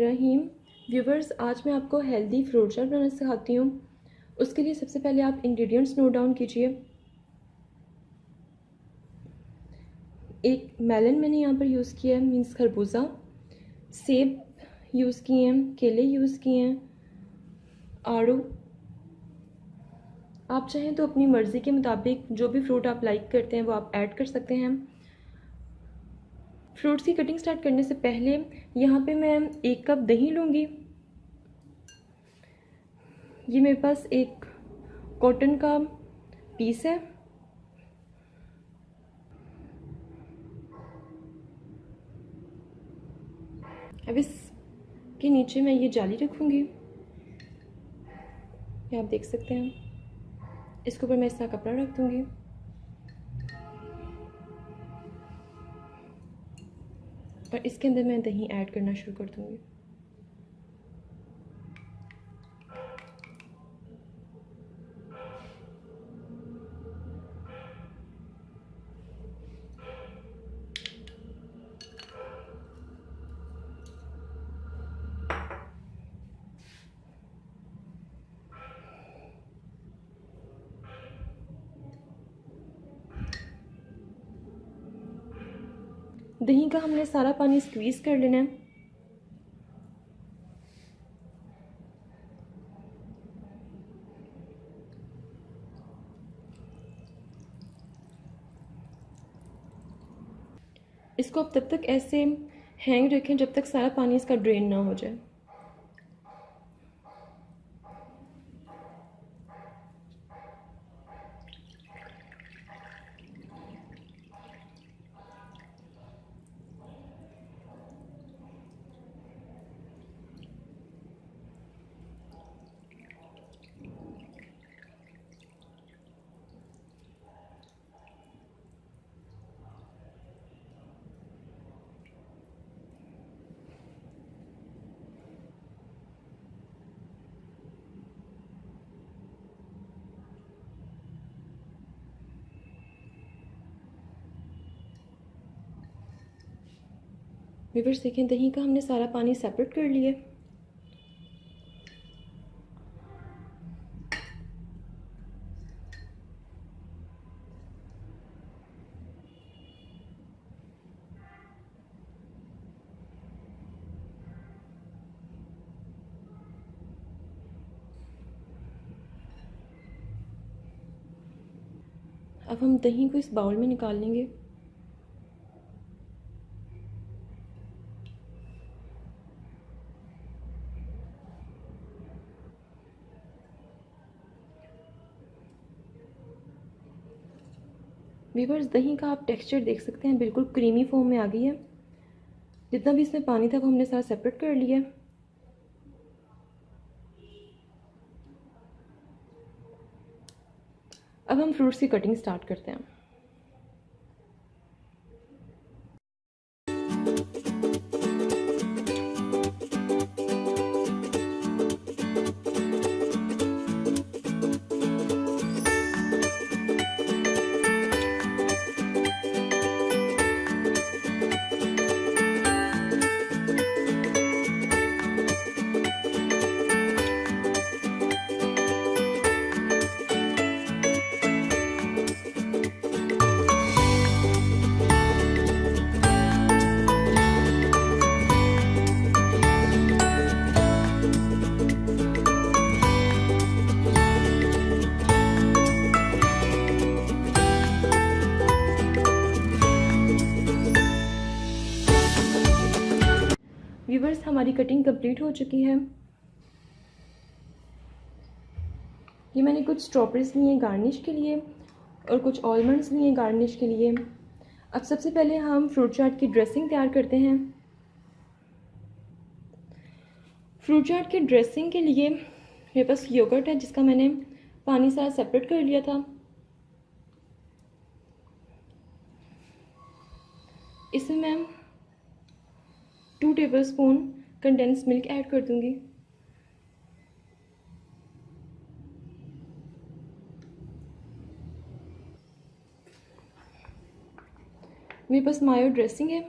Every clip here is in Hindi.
बिस्मिल्लाहिर्रहमानिर्रहीम। व्यूवर्स, आज मैं आपको हेल्दी फ्रूट चाट बनाना सिखाती हूँ। उसके लिए सबसे पहले आप इंग्रेडिएंट्स नोट डाउन कीजिए। एक मेलन मैंने यहाँ पर यूज़ किया है, मीन्स खरबूजा। सेब यूज़ किए हैं, केले यूज़ किए हैं, आड़ू। आप चाहें तो अपनी मर्ज़ी के मुताबिक जो भी फ्रूट आप लाइक करते हैं वो आप ऐड कर सकते हैं। फ्रूट्स की कटिंग स्टार्ट करने से पहले यहाँ पे मैं 1 कप दही लूँगी। ये मेरे पास एक कॉटन का पीस है। अब इसके नीचे मैं ये जाली रखूँगी, ये आप देख सकते हैं। इसके ऊपर मैं इस तरह कपड़ा रख दूँगी और इसके अंदर मैं दही ऐड करना शुरू कर दूँगी। दही का हमने सारा पानी स्क्वीज़ कर लेना है। इसको आप तब तक ऐसे हैंग रखें जब तक सारा पानी इसका ड्रेन ना हो जाए। व्यूअर्स देखें, दही का हमने सारा पानी सेपरेट कर लिया। अब हम दही को इस बाउल में निकाल लेंगे। व्यूअर्स, दही का आप टेक्सचर देख सकते हैं, बिल्कुल क्रीमी फॉर्म में आ गई है। जितना भी इसमें पानी था वो हमने सारा सेपरेट कर लिया। अब हम फ्रूट्स की कटिंग स्टार्ट करते हैं। व्यूअर्स, हमारी कटिंग कंप्लीट हो चुकी है। ये मैंने कुछ स्ट्रॉबेरीज लिए गार्निश के लिए और कुछ आलमंड्स लिए गार्निश के लिए। अब सबसे पहले हम फ्रूट चाट की ड्रेसिंग तैयार करते हैं। फ्रूट चाट की ड्रेसिंग के लिए मेरे पास योगर्ट है, जिसका मैंने पानी सारा सेपरेट कर लिया था। इसमें मैं 2 टेबलस्पून कंडेंस्ड मिल्क ऐड कर दूंगी। मेरे पास मायो ड्रेसिंग है,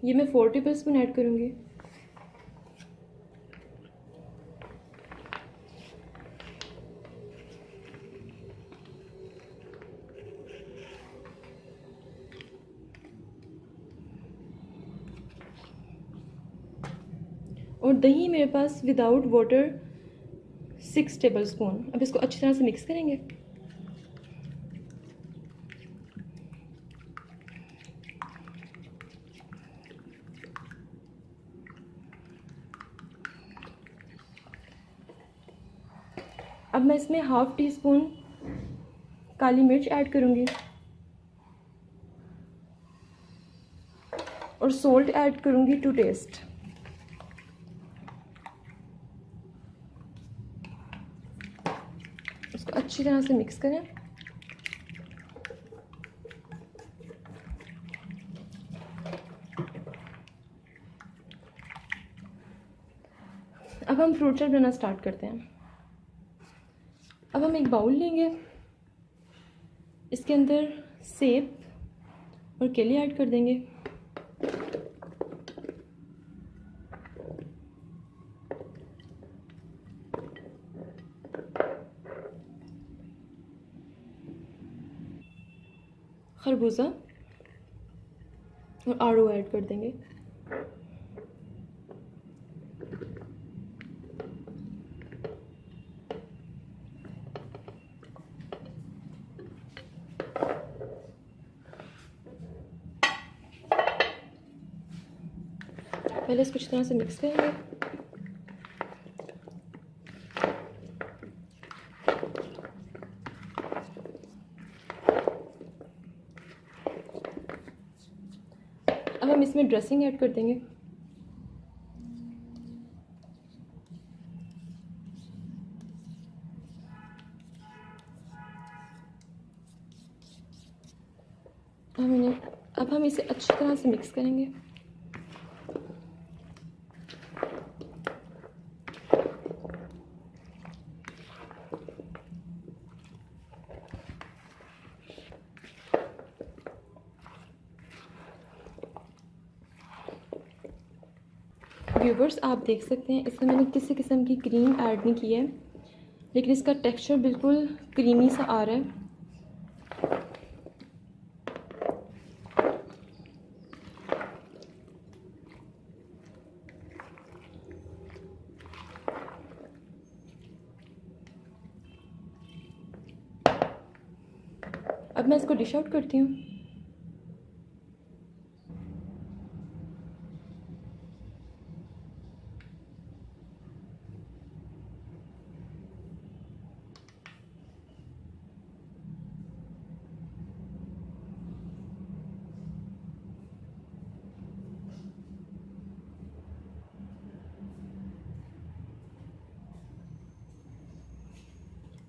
ये मैं 4 टेबलस्पून ऐड करूंगी। और दही मेरे पास विदाउट वाटर 6 टेबल स्पून। अब इसको अच्छी तरह से मिक्स करेंगे। अब मैं इसमें हाफ़ टी स्पून काली मिर्च ऐड करूँगी और सोल्ट ऐड करूँगी टू टेस्ट। इसको अच्छी तरह से मिक्स करें। अब हम फ्रूट चाट बनाना स्टार्ट करते हैं। अब हम एक बाउल लेंगे, इसके अंदर सेब और केले ऐड कर देंगे। खरबूजा और आड़ू ऐड कर देंगे। पहले इसको अच्छी तरह से मिक्स करेंगे। अब हम इसमें ड्रेसिंग ऐड कर देंगे। अब हम इसे अच्छी तरह से मिक्स करेंगे। व्यूवर्स, आप देख सकते हैं इसमें मैंने किसी किस्म की क्रीम ऐड नहीं की है, लेकिन इसका टेक्सचर बिल्कुल क्रीमी सा आ रहा है। अब मैं इसको डिश आउट करती हूँ।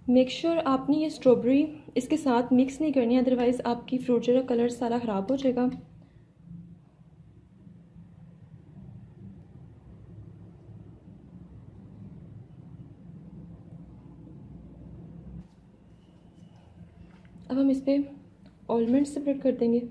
मेक श्योर आपने ये स्ट्रॉबेरी इसके साथ मिक्स नहीं करनी, अदरवाइज़ आपकी फ्रूट का कलर सारा ख़राब हो जाएगा। अब हम इस पर आलमंड स्प्रेड कर देंगे।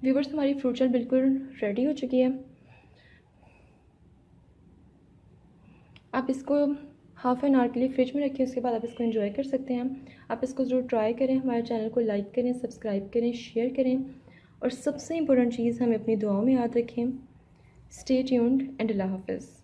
व्यूवर्स, हमारी फ्रूट चाट बिल्कुल रेडी हो चुकी है। आप इसको हाफ़ एन आवर के लिए फ्रिज में रखें, उसके बाद आप इसको एंजॉय कर सकते हैं। आप इसको ज़रूर ट्राई करें। हमारे चैनल को लाइक करें, सब्सक्राइब करें, शेयर करें और सबसे इम्पोर्टेंट चीज़ हमें अपनी दुआओं में याद रखें। स्टे ट्यून्ड एंड अल्लाह हाफ़िज़।